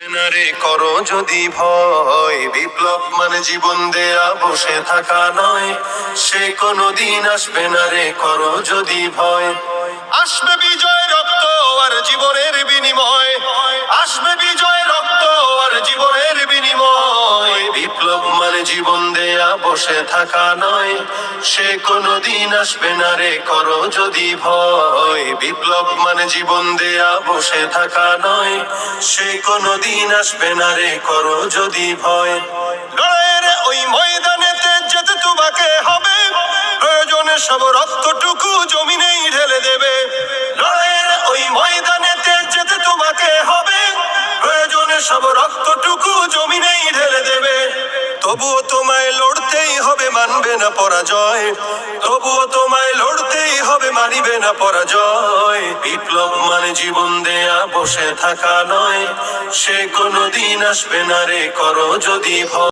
নারে করো যদি ভয়, বিপ্লব মানে জীবন দেয়া বসে থাকা নয়, সে কোনদিন আসবে না রে করো যদি ভয়। আসবে বিজয় রক্ত আর জীবনের বিনিময়, আসবে বিজয় রক্ত আর জীবনের বিনিময়। বিপ্লব মানে জীবন দেয়া বসে থাকা নয়, সে কোনদিন আসবে না রে করো যদি ভয়। বিপ্লব মানে জীবন দেয়া বসে থাকা নয়, সে কোনদিন আসবে না রে করো যদি ভয়। লড়াইয়ের ওই ময়দানেতে যেতে তোমাকে হবে, প্রয়োজনে সব রক্তটুকু জমিনেই ঢেলে দেবে। লড়াইয়ের ওই ময়দানেতে যেতে তোমাকে হবে, প্রয়োজনে সব রক্তটুকু জমিনেই ঢেলে দেবে। তবুও তোমায় লড়তেই হবে, মানবে না পরাজয়। তবুও তোমায় লড়তেই হবে, মানিবে না পরাজয়। বিপ্লব মানে জীবন দেয়া বসে থাকা নয়, সে কোনদিন আসবে না রে করো যদি ভয়।